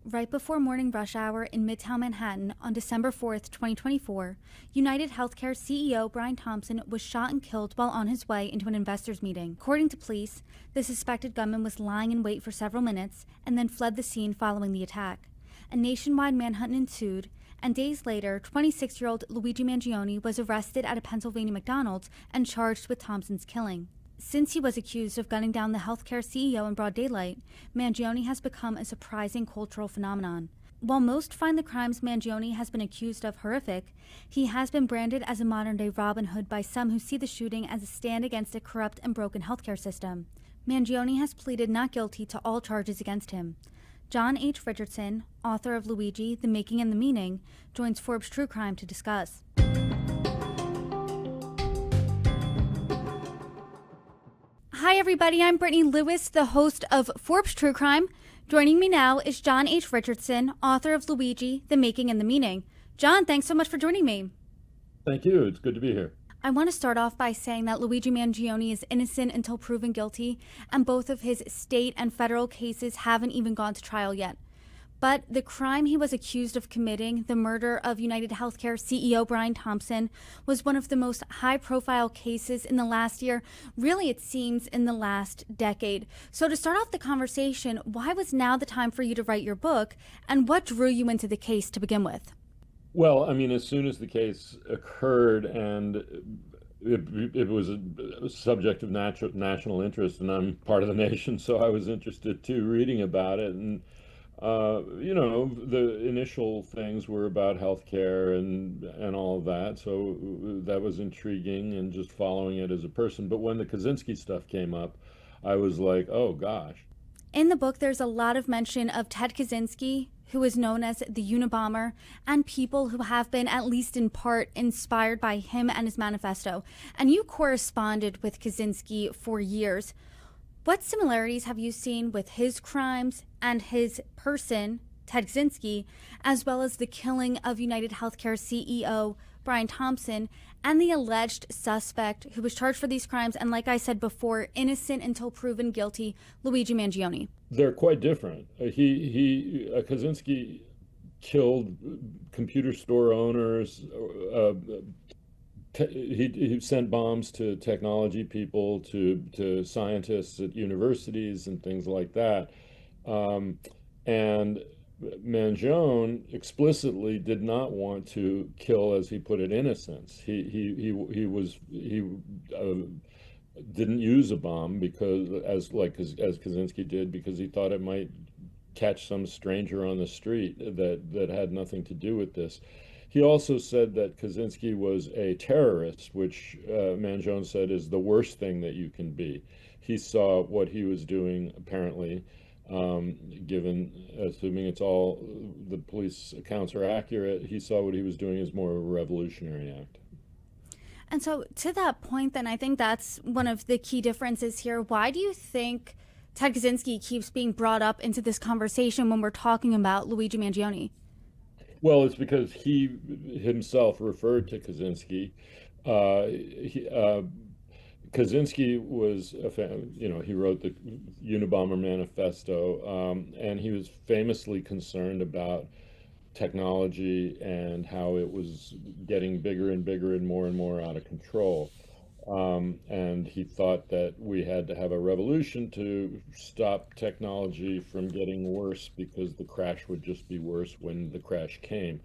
Right before morning rush hour in midtown Manhattan on December 4th, 2024, UnitedHealthCare CEO Brian Thompson was shot and killed while on his way into an investors meeting. According to police, the suspected gunman was lying in wait for several minutes and then fled the scene following the attack. A nationwide manhunt ensued, and days later, 26-year-old Luigi Mangione was arrested at a Pennsylvania McDonald's and charged with Thompson's killing. Since he was accused of gunning down the healthcare CEO in broad daylight, Mangione has become a surprising cultural phenomenon. While most find the crimes Mangione has been accused of horrific, he has been branded as a modern-day Robin Hood by some who see the shooting as a stand against a corrupt and broken healthcare system. Mangione has pleaded not guilty to all charges against him. John H. Richardson, author of Luigi, The Making and the Meaning, joins Forbes True Crime to discuss. Hi, everybody. I'm Brittany Lewis, the host of Forbes True Crime. Joining me now is John H. Richardson, author of Luigi, The Making and the Meaning. John, thanks so much for joining me. Thank you. It's good to be here. I want to start off by saying that Luigi Mangione is innocent until proven guilty, and both of his state and federal cases haven't even gone to trial yet. But the crime he was accused of committing, the murder of UnitedHealthCare CEO Brian Thompson, was one of the most high-profile cases in the last year, really it seems in the last decade. So to start off the conversation, why was now the time for you to write your book, and what drew you into the case to begin with? Well, I mean, as soon as the case occurred and it was a subject of national interest, and I'm part of the nation, so I was interested too, reading about it. And the initial things were about healthcare and all of that, so that was intriguing and just following it as a person. But when the Kaczynski stuff came up, I was like, oh gosh. In the book, there's a lot of mention of Ted Kaczynski, who is known as the Unabomber, and people who have been, at least in part, inspired by him and his manifesto. And you corresponded with Kaczynski for years. What similarities have you seen with his crimes and his person, Ted Kaczynski, as well as the killing of UnitedHealthCare CEO Brian Thompson and the alleged suspect who was charged for these crimes and, like I said before, innocent until proven guilty, Luigi Mangione? They're quite different. Kaczynski killed computer store owners. He sent bombs to technology people, to scientists at universities and things like that. And Mangione explicitly did not want to kill, as he put it, innocents. He didn't use a bomb because, as Kaczynski did, because he thought it might catch some stranger on the street that had nothing to do with this. He also said that Kaczynski was a terrorist, which Mangione said is the worst thing that you can be. He saw what he was doing, apparently, assuming it's all the police accounts are accurate, he saw what he was doing as more of a revolutionary act. And so to that point, then, I think that's one of the key differences here. Why do you think Ted Kaczynski keeps being brought up into this conversation when we're talking about Luigi Mangione? Well, it's because he himself referred to Kaczynski. Kaczynski was a fan, he wrote the Unabomber manifesto, and he was famously concerned about technology and how it was getting bigger and bigger and more out of control. And he thought that we had to have a revolution to stop technology from getting worse, because the crash would just be worse when the crash came.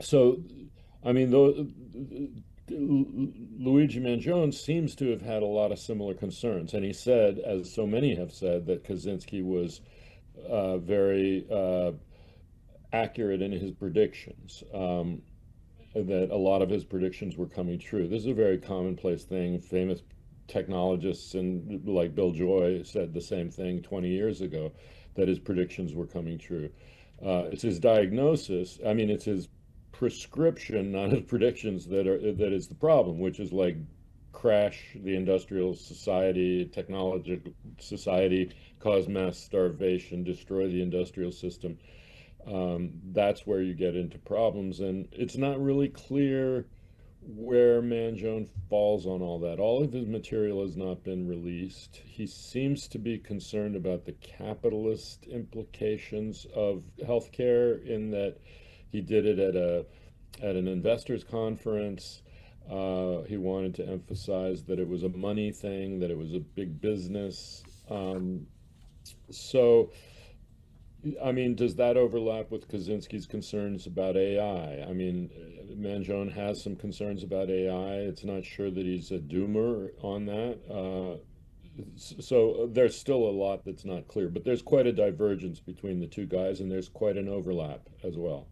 So, I mean, Luigi Mangione seems to have had a lot of similar concerns, and he said, as so many have said, that Kaczynski was very accurate in his predictions. That a lot of his predictions were coming true. This is a very commonplace thing. Famous technologists and like Bill Joy said the same thing 20 years ago, that his predictions were coming true. It's his diagnosis. I mean, it's his prescription, not his predictions, that is the problem, which is like crash the industrial society, technological society, cause mass starvation, destroy the industrial system. That's where you get into problems, and it's not really clear where Mangione falls on all that. All of his material has not been released. He seems to be concerned about the capitalist implications of healthcare in that he did it at an investors conference. He wanted to emphasize that it was a money thing, that it was a big business. So I mean, does that overlap with Kaczynski's concerns about AI? I mean, Mangione has some concerns about AI. It's not sure that he's a doomer on that. So there's still a lot that's not clear, but there's quite a divergence between the two guys, and there's quite an overlap as well.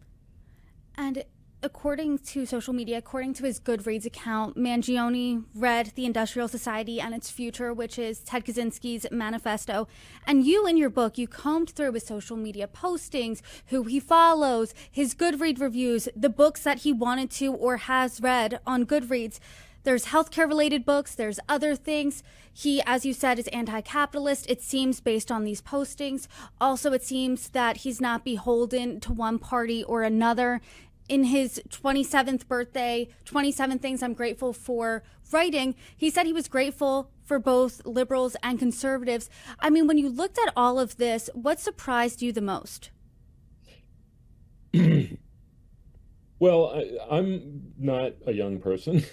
And according to social media, according to his Goodreads account, Mangione read The Industrial Society and Its Future, which is Ted Kaczynski's manifesto. And you, in your book, you combed through his social media postings, who he follows, his Goodreads reviews, the books that he wanted to or has read on Goodreads. There's healthcare related books, there's other things. He, as you said, is anti capitalist, it seems, based on these postings. Also, it seems that he's not beholden to one party or another. In his 27th birthday, 27 Things I'm Grateful For writing, he said he was grateful for both liberals and conservatives. I mean, when you looked at all of this, what surprised you the most? Well, I'm not a young person,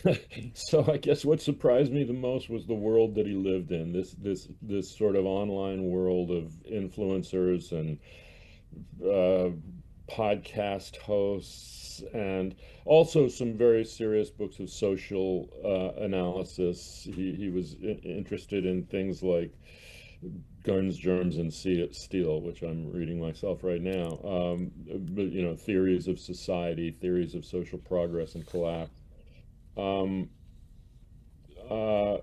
so I guess what surprised me the most was the world that he lived in. This sort of online world of influencers and uh, podcast hosts, and also some very serious books of social analysis. He was interested in things like Guns, Germs, and Steel, which I'm reading myself right now. But theories of society, theories of social progress and collapse. Um, uh,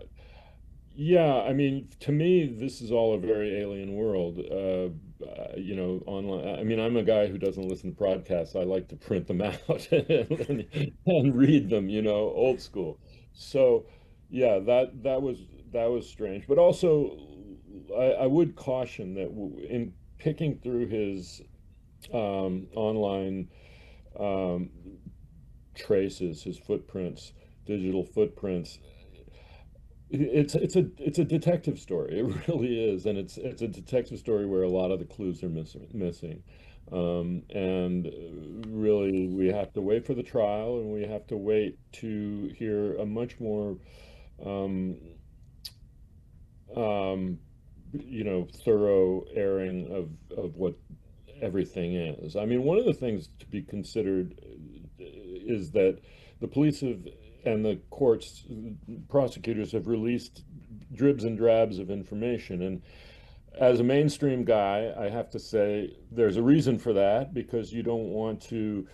yeah, I mean, to me, this is all a very alien world. Online. I mean, I'm a guy who doesn't listen to podcasts. I like to print them out and read them, old school. So, yeah, that was strange. But also, I would caution that in picking through his online um, traces, his footprints, digital footprints, it's a detective story. It really is, and it's a detective story where a lot of the clues are missing. And really, we have to wait for the trial, and we have to wait to hear a much more um, um, thorough airing of what everything is. I mean, one of the things to be considered is that the police have and the courts, prosecutors have released dribs and drabs of information. And as a mainstream guy, I have to say there's a reason for that, because you don't want to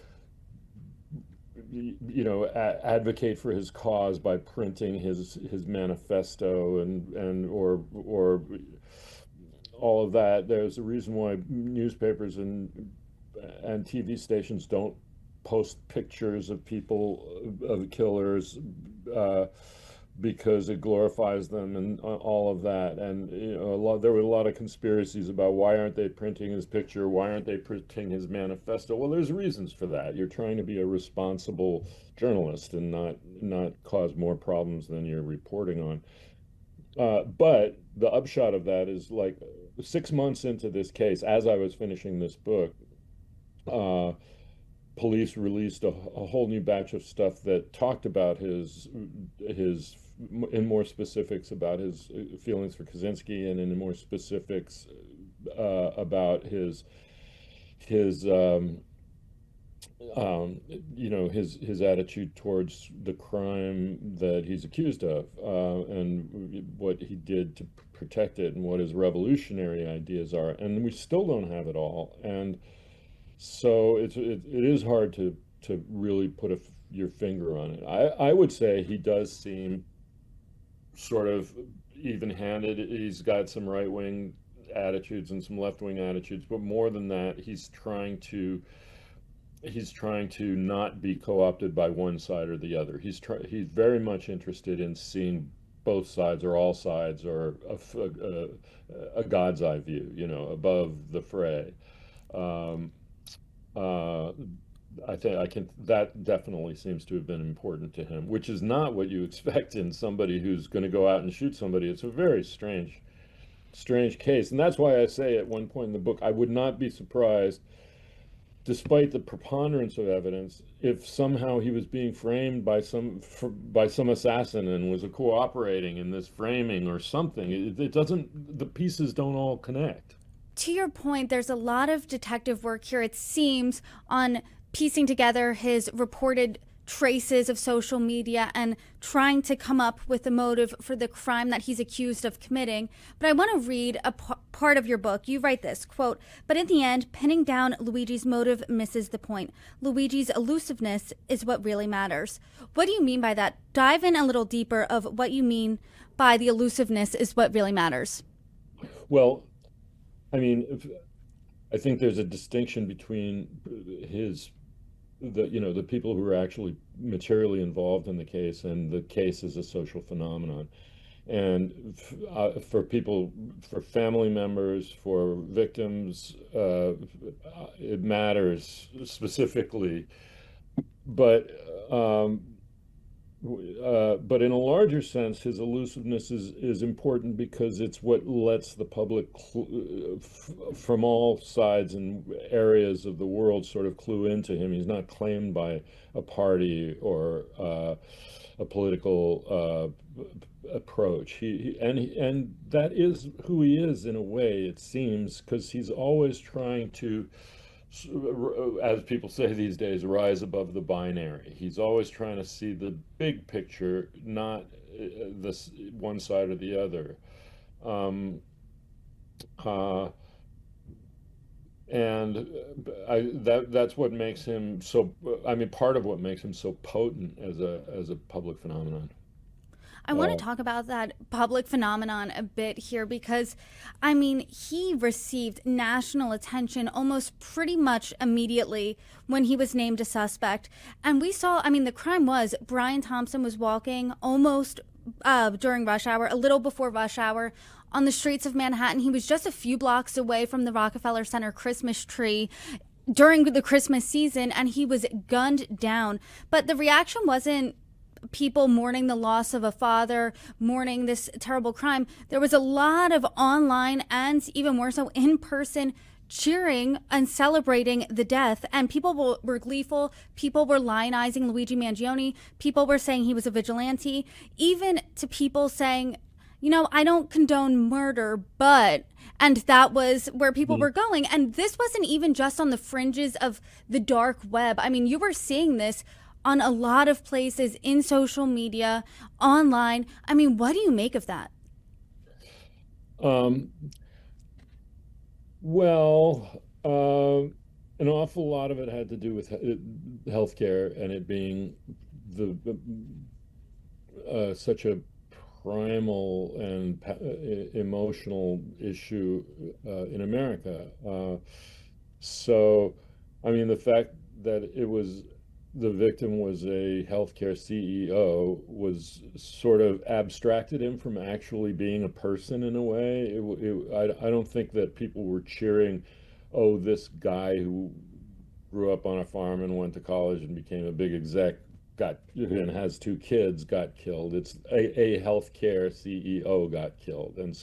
advocate for his cause by printing his manifesto and or all of that. There's a reason why newspapers and TV stations don't post pictures of people, of killers, uh, because it glorifies them and all of that. And there were a lot of conspiracies about why aren't they printing his picture, why aren't they printing his manifesto. Well, there's reasons for that. You're trying to be a responsible journalist and not cause more problems than you're reporting on. But the upshot of that is, like, 6 months into this case, as I was finishing this book, uh, police released a whole new batch of stuff that talked about his in more specifics about his feelings for Kaczynski, and in more specifics about his his attitude towards the crime that he's accused of, and what he did to protect it, and what his revolutionary ideas are. And we still don't have it all. And so it is hard to really put your finger on it. I would say he does seem sort of even-handed. He's got some right-wing attitudes and some left-wing attitudes, but more than that, he's trying to not be co-opted by one side or the other. He's very much interested in seeing both sides, or all sides, or a God's eye view, above the fray. Um, uh, I think that definitely seems to have been important to him, which is not what you expect in somebody who's going to go out and shoot somebody. It's a very strange case. And that's why I say at one point in the book, I would not be surprised, despite the preponderance of evidence, if somehow he was being framed by some assassin and was cooperating in this framing or something. It doesn't, the pieces don't all connect. To your point, there's a lot of detective work here, it seems, on piecing together his reported traces of social media and trying to come up with a motive for the crime that he's accused of committing. But I want to read a part of your book. You write this, quote, "But in the end, pinning down Luigi's motive misses the point. Luigi's elusiveness is what really matters." What do you mean by that? Dive in a little deeper of what you mean by the elusiveness is what really matters. Well, I mean, I think there's a distinction between the people who are actually materially involved in the case and the case as a social phenomenon. And for people, for family members, for victims, it matters specifically. But but in a larger sense, his elusiveness is important because it's what lets the public from all sides and areas of the world sort of clue into him. He's not claimed by a party or a political approach. And that is who he is in a way, it seems, because he's always trying to, as people say these days, rise above the binary. He's always trying to see the big picture, not this one side or the other. And that's what makes him so, I mean, part of what makes him so potent as a public phenomenon. I want to talk about that public phenomenon a bit here because, I mean, he received national attention almost pretty much immediately when he was named a suspect. And we saw, I mean, the crime was Brian Thompson was walking almost during rush hour, a little before rush hour, on the streets of Manhattan. He was just a few blocks away from the Rockefeller Center Christmas tree during the Christmas season, and he was gunned down. But the reaction wasn't people mourning the loss of a father, mourning this terrible crime. There was a lot of online and even more so in-person cheering and celebrating the death. And people were gleeful. People were lionizing Luigi Mangione. People were saying he was a vigilante. Even to people saying, you know, I don't condone murder, but... And that was where people were going. And this wasn't even just on the fringes of the dark web. I mean, you were seeing this on a lot of places, in social media, online. I mean, what do you make of that? Well, an awful lot of it had to do with healthcare and it being such a primal and emotional issue in America. So, I mean, the fact that the victim was a healthcare CEO was sort of abstracted him from actually being a person in a way. I don't think that people were cheering, oh, this guy who grew up on a farm and went to college and became a big exec and has 2 kids got killed. It's a healthcare CEO got killed. And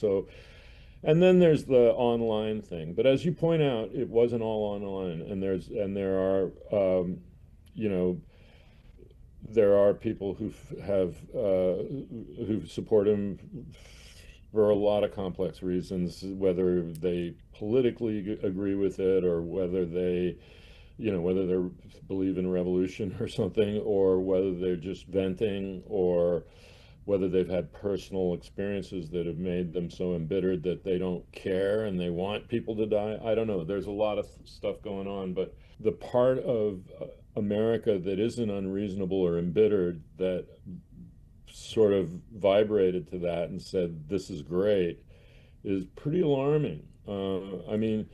then there's the online thing. But as you point out, it wasn't all online, and there are there are people who support him for a lot of complex reasons, whether they politically agree with it or whether they believe in revolution or something, or whether they're just venting, or whether they've had personal experiences that have made them so embittered that they don't care and they want people to die. I don't know. There's a lot of stuff going on, but the part of America that isn't unreasonable or embittered, that sort of vibrated to that and said, this is great, is pretty alarming. I mean,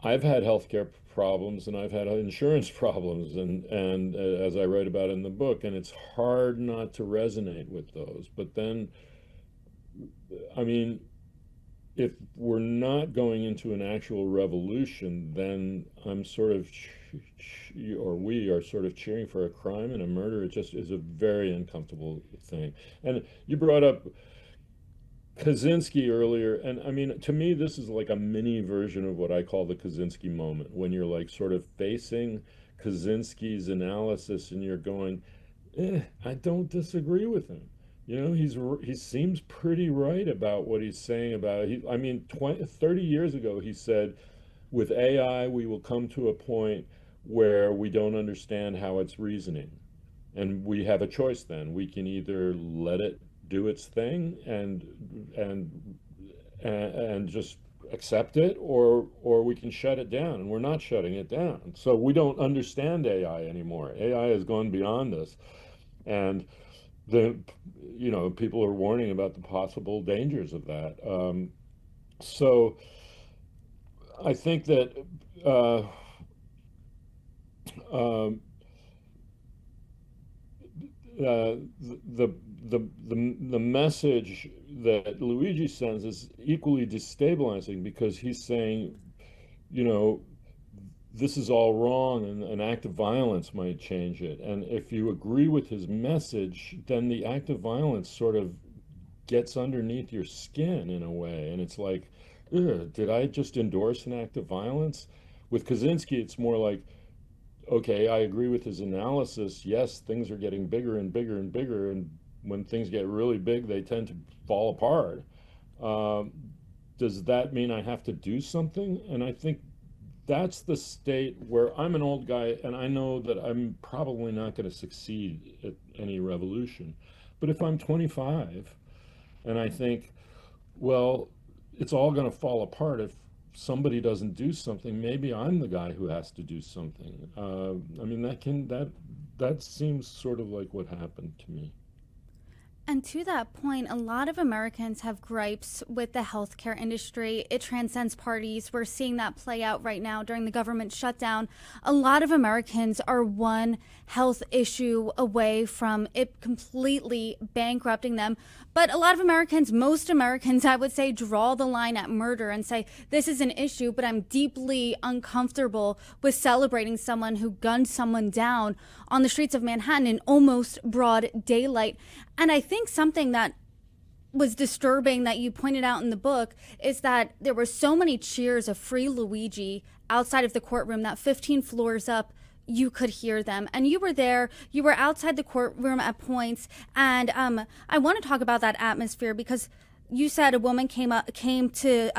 I've had healthcare problems and I've had insurance problems, and as I write about in the book, and it's hard not to resonate with those. But then, I mean, if we're not going into an actual revolution, then I'm sort of, or we are sort of cheering for a crime and a murder. It just is a very uncomfortable thing. And you brought up Kaczynski earlier, and I mean, to me, this is like a mini version of what I call the Kaczynski moment, when you're like sort of facing Kaczynski's analysis and you're going, I don't disagree with him. You know, he seems pretty right about what he's saying about I mean, 30 years ago, he said, with AI, we will come to a point where we don't understand how it's reasoning. And we have a choice then. We can either let it do its thing and and just accept it, or we can shut it down, and we're not shutting it down. So we don't understand AI anymore. AI has gone beyond us. And the people are warning about the possible dangers of that. So I think that uh, um, the message that Luigi sends is equally destabilizing, because he's saying, you know, this is all wrong and an act of violence might change it. And if you agree with his message, then the act of violence sort of gets underneath your skin in a way. And it's like, ugh, did I just endorse an act of violence? With Kaczynski, it's more like, okay, I agree with his analysis. Yes, things are getting bigger and bigger and bigger. And when things get really big, they tend to fall apart. Um, does that mean I have to do something? And I think that's the state where I'm an old guy and I know that I'm probably not going to succeed at any revolution. But if I'm 25 and I think, well, it's all going to fall apart if somebody doesn't do something, maybe I'm the guy who has to do something. I mean, that seems sort of like what happened to me. And to that point, a lot of Americans have gripes with the healthcare industry. It transcends parties. We're seeing that play out right now during the government shutdown. A lot of Americans are one health issue away from it completely bankrupting them. But a lot of Americans, most Americans, I would say, draw the line at murder and say, this is an issue, but I'm deeply uncomfortable with celebrating someone who gunned someone down on the streets of Manhattan in almost broad daylight. And I think something that was disturbing that you pointed out in the book is that there were so many cheers of Free Luigi outside of the courtroom that 15 floors up, you could hear them. And you were there, you were outside the courtroom at points. And I want to talk about that atmosphere because you said a woman came to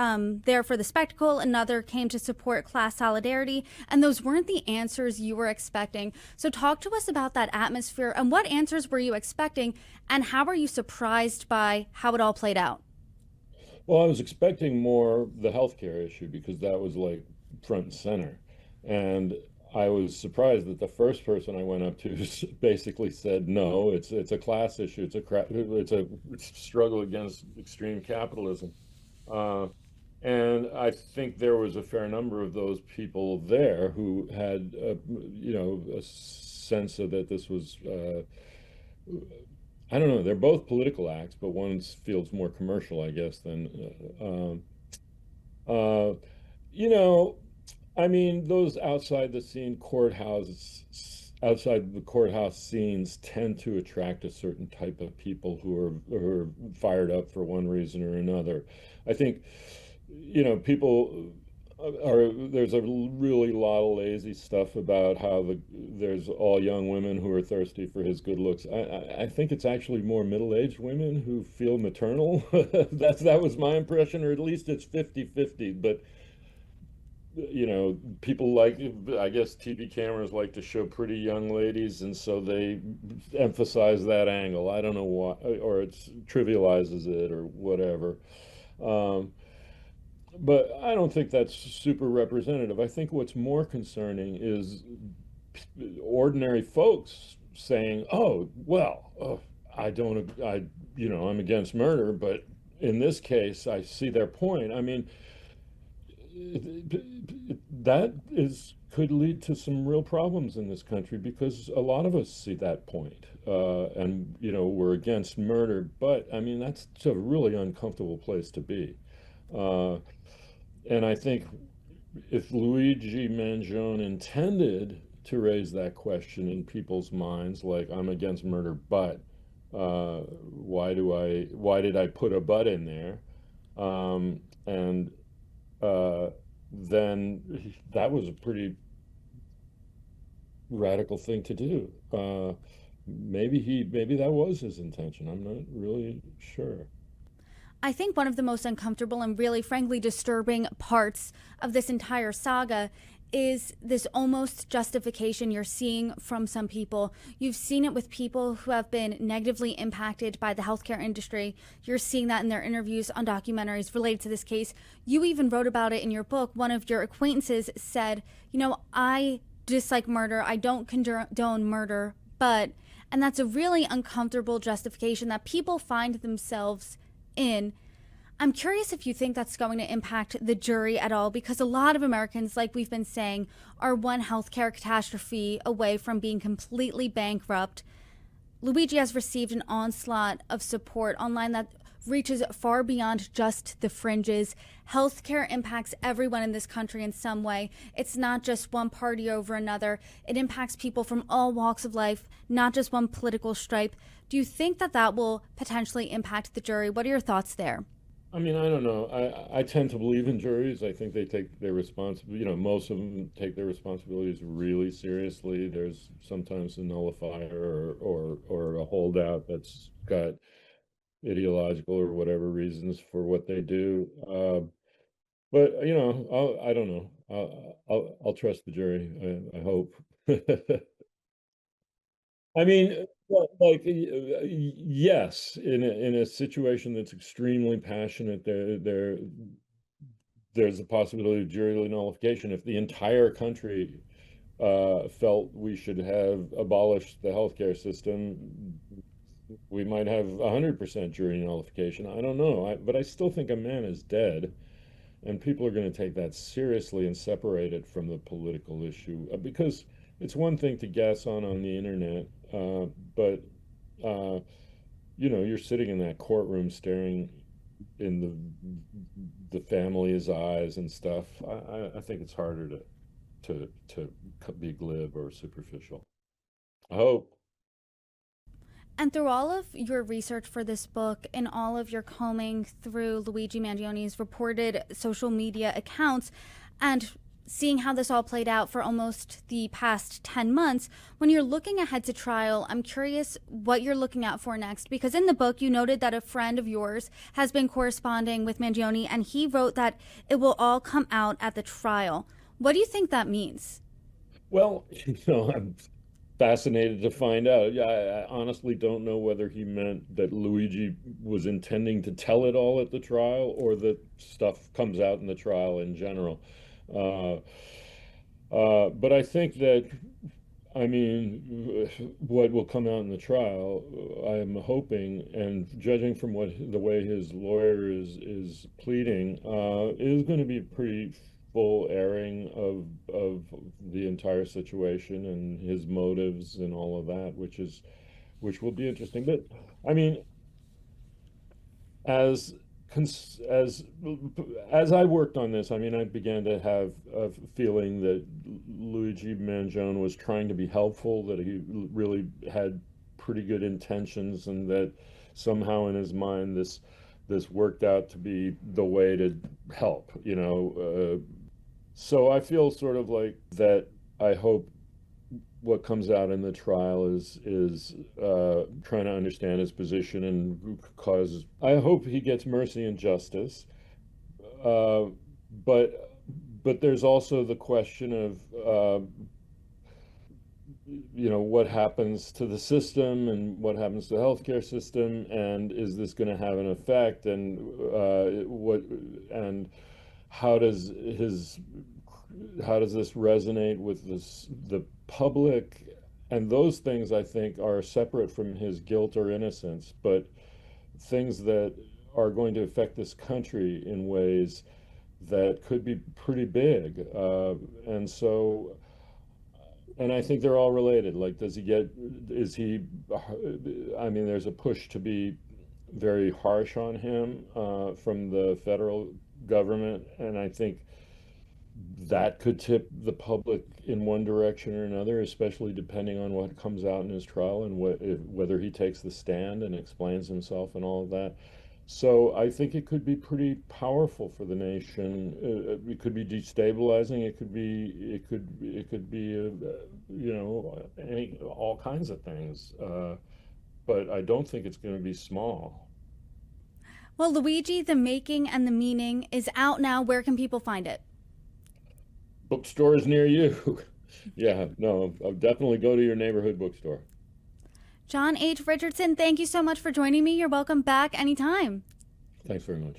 there for the spectacle, another came to support class solidarity, and those weren't the answers you were expecting. So talk to us about that atmosphere and what answers were you expecting, and how were you surprised by how it all played out? Well, I was expecting more the healthcare issue because that was like front and center. And I was surprised that the first person I went up to basically said, no, it's a class issue. It's a struggle against extreme capitalism. Uh, and I think there was a fair number of those people there who had, a sense of that this was, I don't know, they're both political acts, but one feels more commercial, I guess, than, uh, you know, I mean, those outside the courthouse scenes tend to attract a certain type of people who are fired up for one reason or another. I think, people there's a really lot of lazy stuff about how there's all young women who are thirsty for his good looks. I think it's actually more middle-aged women who feel maternal. That was my impression, or at least it's 50-50. But people like, I guess TV cameras like to show pretty young ladies, and so they emphasize that angle. I don't know why, or it trivializes it or whatever. Um, but I don't think that's super representative. I think what's more concerning is ordinary folks saying, "Oh, well, I don't, I'm against murder, but in this case, I see their point." I mean, that is could lead to some real problems in this country because a lot of us see that point, and we're against murder. But I mean, that's a really uncomfortable place to be. Uh, and I think if Luigi Mangione intended to raise that question in people's minds, like I'm against murder, but why did I put a but in there? And uh, then that was a pretty radical thing to do. Maybe that was his intention. I'm not really sure. I think one of the most uncomfortable and really, frankly, disturbing parts of this entire saga is this almost justification you're seeing from some people. You've seen it with people who have been negatively impacted by the healthcare industry. You're seeing that in their interviews on documentaries related to this case. You even wrote about it in your book. One of your acquaintances said, I dislike murder. I don't condone murder, but, and that's a really uncomfortable justification that people find themselves in. I'm curious if you think that's going to impact the jury at all, because a lot of Americans, like we've been saying, are one healthcare catastrophe away from being completely bankrupt. Luigi has received an onslaught of support online that reaches far beyond just the fringes. Healthcare impacts everyone in this country in some way. It's not just one party over another. It impacts people from all walks of life, not just one political stripe. Do you think that that will potentially impact the jury? What are your thoughts there? I mean, I don't know. I tend to believe in juries. I think they take their most of them take their responsibilities really seriously. There's sometimes a nullifier or a holdout that's got ideological or whatever reasons for what they do. But I don't know. I'll trust the jury. I hope. I mean, well, like, yes, in a situation that's extremely passionate, there's a possibility of jury nullification. If the entire country felt we should have abolished the healthcare system, we might have 100% jury nullification. I don't know, but I still think a man is dead, and people are going to take that seriously and separate it from the political issue because it's one thing to guess on the internet, but uh, you're sitting in that courtroom staring in the family's eyes and stuff. I think it's harder to be glib or superficial. I hope. And through all of your research for this book and all of your combing through Luigi Mangione's reported social media accounts and seeing how this all played out for almost the past 10 months, when you're looking ahead to trial, I'm curious what you're looking out for next. Because in the book, you noted that a friend of yours has been corresponding with Mangione, and he wrote that it will all come out at the trial. What do you think that means? Well, I'm fascinated to find out. Yeah, I honestly don't know whether he meant that Luigi was intending to tell it all at the trial or that stuff comes out in the trial in general. Uh, but I think that, I mean, what will come out in the trial, I'm hoping, and judging from the way his lawyer is pleading, is going to be a pretty full airing of the entire situation and his motives and all of that, which will be interesting. But I mean, as as I worked on this, I mean, I began to have a feeling that Luigi Mangione was trying to be helpful, that he really had pretty good intentions, and that somehow in his mind this worked out to be the way to help, so I feel sort of like that. I hope what comes out in the trial is trying to understand his position and cause. I hope he gets mercy and justice, uh, but there's also the question of what happens to the system and what happens to the healthcare system, and is this going to have an effect, and what and how does his how does this resonate with the public? And those things, I think, are separate from his guilt or innocence, but things that are going to affect this country in ways that could be pretty big. And I think they're all related. Like, is he, I mean, there's a push to be very harsh on him from the federal government, and I think that could tip the public in one direction or another, especially depending on what comes out in his trial and whether he takes the stand and explains himself and all of that. So I think it could be pretty powerful for the nation. It could be destabilizing. All kinds of things. But I don't think it's going to be small. Well, Luigi, The Making and the Meaning is out now. Where can people find it? Bookstores near you. Yeah, no, I'll definitely go to your neighborhood bookstore. John H. Richardson, thank you so much for joining me. You're welcome back anytime. Thanks very much.